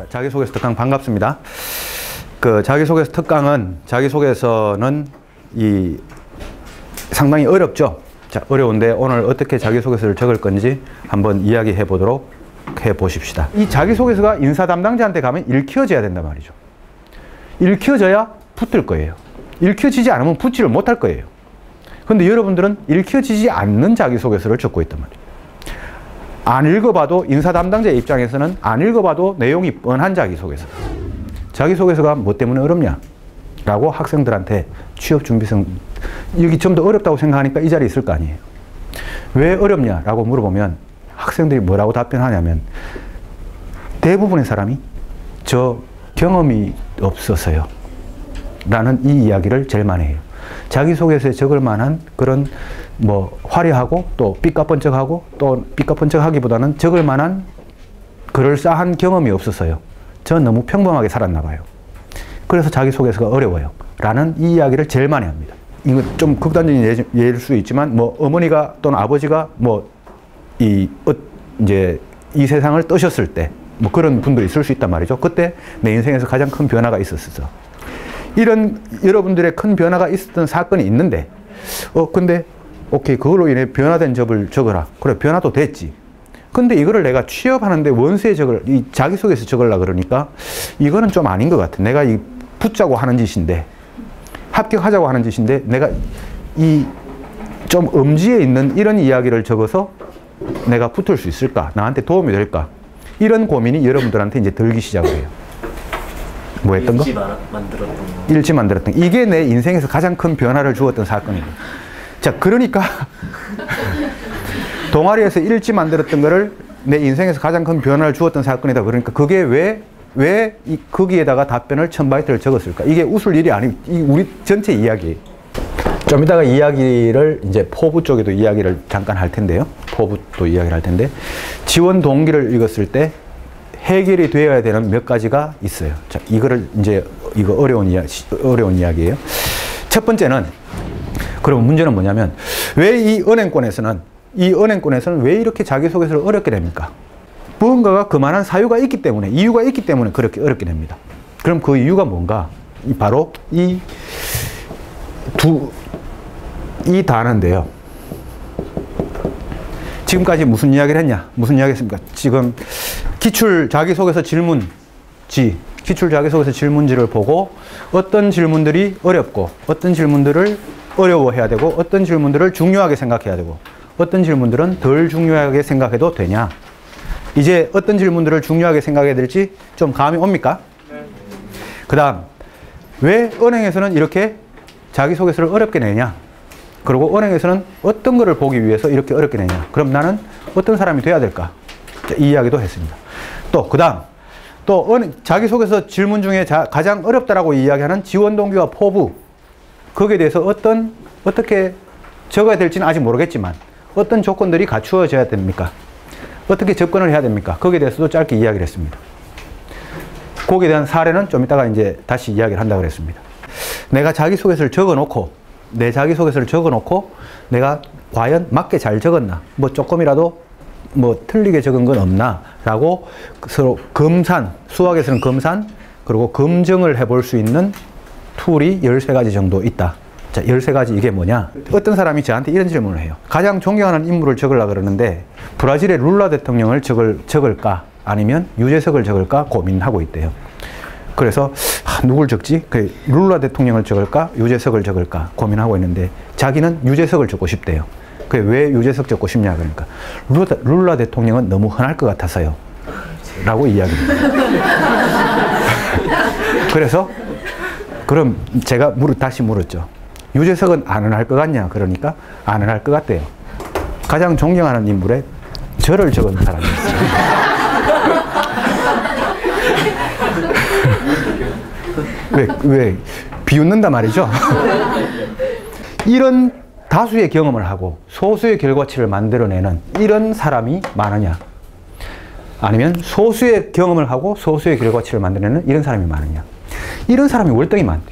자기소개서 특강 반갑습니다. 그 자기소개서 특강은 자기소개서는 상당히 어렵죠. 자, 어려운데 오늘 어떻게 자기소개서를 적을 건지 한번 이야기해 보도록 해 보십시다. 이 자기소개서가 인사 담당자한테 가면 읽혀져야 된단 말이죠. 읽혀져야 붙을 거예요. 읽혀지지 않으면 붙지를 못할 거예요. 근데 여러분들은 읽혀지지 않는 자기소개서를 적고 있단 말이에요. 안 읽어봐도 인사 담당자 입장에서는 안 읽어봐도 내용이 뻔한 자기소개서. 자기소개서가 뭐 때문에 어렵냐? 라고 학생들한테 취업준비생 여기 좀 더 어렵다고 생각하니까 이 자리에 있을 거 아니에요. 왜 어렵냐? 라고 물어보면 학생들이 뭐라고 답변하냐면 대부분의 사람이 저 경험이 없어서요. 라는 이 이야기를 제일 많이 해요. 자기소개서에 적을 만한 그런 뭐 화려하고 또 삐까뻔쩍하고 또 삐까뻔쩍하기보다는 적을 만한 그럴싸한 경험이 없어서요. 저 너무 평범하게 살았나 봐요. 그래서 자기소개서가 어려워요. 라는 이 이야기를 제일 많이 합니다. 이거 좀 극단적인 예일 수 있지만 뭐 어머니가 또는 아버지가 뭐 이제 이 세상을 떠셨을 때 뭐 그런 분도 있을 수 있단 말이죠. 그때 내 인생에서 가장 큰 변화가 있었어. 이런 여러분들의 큰 변화가 있었던 사건이 있는데 근데 오케이 그걸로 인해 변화된 점을 적어라. 그래 변화도 됐지. 근데 이거를 내가 취업하는데 원서에 이 자기소개서 적으려고 그러니까 이거는 좀 아닌 것 같아. 내가 이 붙자고 하는 짓인데 합격하자고 하는 짓인데 내가 이 좀 엄지에 있는 이런 이야기를 적어서 내가 붙을 수 있을까? 나한테 도움이 될까? 이런 고민이 여러분들한테 이제 들기 시작을 해요. 뭐 했던 거? 일지 만들었던 거. 이게 내 인생에서 가장 큰 변화를 주었던 사건이에요. 자, 그러니까 동아리에서 일지 만들었던 거를 내 인생에서 가장 큰 변화를 주었던 사건이다. 그러니까 그게 왜 거기에다가 답변을 1000바이트를 적었을까? 이게 웃을 일이 아니고 우리 전체 이야기예요. 좀 이따가 이야기를 이제 포부 쪽에도 이야기를 잠깐 할 텐데요. 포부도 이야기를 할 텐데 지원 동기를 읽었을 때 해결이 되어야 되는 몇 가지가 있어요. 자, 이거 어려운 이야기예요. 첫 번째는 그럼 문제는 뭐냐면 왜 이 은행권에서는 왜 이렇게 자기소개서를 어렵게 됩니까? 무언가가 그만한 사유가 있기 때문에 이유가 있기 때문에 그렇게 어렵게 됩니다. 그럼 그 이유가 뭔가? 바로 이 단어인데요. 지금까지 무슨 이야기를 했냐? 무슨 이야기 했습니까? 지금 기출 자기소개서 질문지를 보고 어떤 질문들이 어렵고 어떤 질문들을 어려워해야 되고 어떤 질문들을 중요하게 생각해야 되고 어떤 질문들은 덜 중요하게 생각해도 되냐? 이제 어떤 질문들을 중요하게 생각해야 될지 좀 감이 옵니까? 네. 그 다음 왜 은행에서는 이렇게 자기소개서를 어렵게 내냐? 그리고 은행에서는 어떤 거를 보기 위해서 이렇게 어렵게 내냐? 그럼 나는 어떤 사람이 돼야 될까? 이 이야기도 했습니다. 또 그 다음 자기소개서 질문 중에 가장 어렵다라고 이야기하는 지원 동기와 포부 거기에 대해서 어떻게 적어야 될지는 아직 모르겠지만 어떤 조건들이 갖추어져야 됩니까? 어떻게 접근을 해야 됩니까? 거기에 대해서도 짧게 이야기를 했습니다. 거기에 대한 사례는 좀 이따가 이제 다시 이야기를 한다고 그랬습니다. 내가 자기소개서를 내 자기소개서를 적어놓고 내가 과연 맞게 잘 적었나? 뭐 조금이라도 뭐 틀리게 적은 건 없나? 라고 서로 수학에서는 검산, 그리고 검증을 해볼 수 있는 툴이 13가지 정도 있다. 자, 13가지 이게 뭐냐? 어떤 사람이 저한테 이런 질문을 해요. 가장 존경하는 인물을 적으려고 그러는데 브라질의 룰라 대통령을 적을까? 아니면 유재석을 적을까? 고민하고 있대요. 그래서 누굴 적지? 룰라 대통령을 적을까? 유재석을 적을까? 고민하고 있는데 자기는 유재석을 적고 싶대요. 왜 유재석 적고 싶냐? 그러니까 룰라 대통령은 너무 흔할 것 같아서요. 라고 이야기합니다. 그래서 그럼 제가 다시 물었죠. 유재석은 안 흔할 것 같냐? 그러니까 안 흔할 것 같대요. 가장 존경하는 인물에 저를 적은 사람이 있어요. 왜? 비웃는단 말이죠. 이런 다수의 경험을 하고 소수의 결과치를 만들어내는 이런 사람이 많으냐? 아니면 소수의 경험을 하고 소수의 결과치를 만들어내는 이런 사람이 많으냐? 이런 사람이 월등히 많대.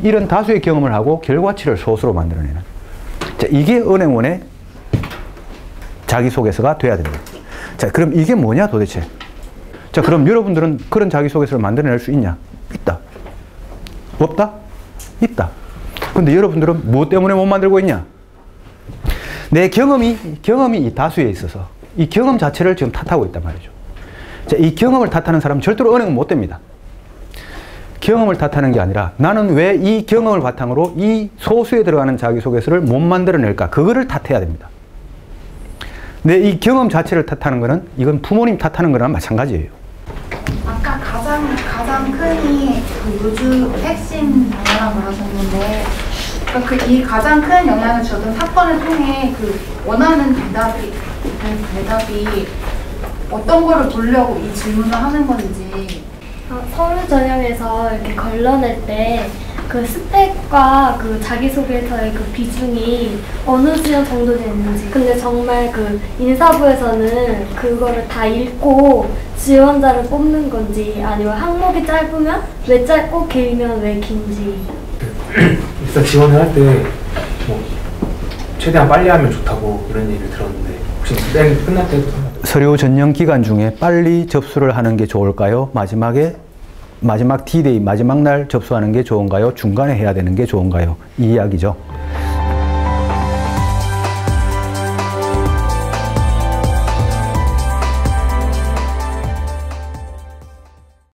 이런 다수의 경험을 하고 결과치를 소수로 만들어내는. 자, 이게 은행원의 자기소개서가 돼야 됩니다. 자, 그럼 이게 뭐냐 도대체? 자, 그럼 여러분들은 그런 자기소개서를 만들어낼 수 있냐? 있다. 없다? 있다. 근데 여러분들은 무엇 때문에 못 만들고 있냐? 내 경험이 이 다수에 있어서 이 경험 자체를 지금 탓하고 있단 말이죠. 자, 이 경험을 탓하는 사람은 절대로 은행은 못 됩니다. 경험을 탓하는 게 아니라 나는 왜 이 경험을 바탕으로 이 소수에 들어가는 자기소개서를 못 만들어낼까? 그거를 탓해야 됩니다. 근데 이 경험 자체를 탓하는 거는 이건 부모님 탓하는 거랑 마찬가지예요. 아까 가장 큰이 그 요즘 핵심 영향이라고 그러셨는데 이 가장 큰 영향을 주던 사건을 통해 그 원하는 대답이 어떤 거를 보려고 이 질문을 하는 건지. 서류 전형에서 이렇게 걸러낼 때 그 스펙과 그 자기소개서의 그 비중이 어느 수준 정도 되는지. 근데 정말 그 인사부에서는 그거를 다 읽고 지원자를 뽑는 건지, 아니면 항목이 짧으면 왜 짧고 길면 왜 긴지. 일단 지원을 할 때 뭐 최대한 빨리 하면 좋다고 이런 얘기를 들었는데 혹시 끝날 때부터 서류 전형 기간 중에 빨리 접수를 하는 게 좋을까요? 마지막 D-Day, 마지막 날 접수하는 게 좋은가요? 중간에 해야 되는 게 좋은가요? 이 이야기죠.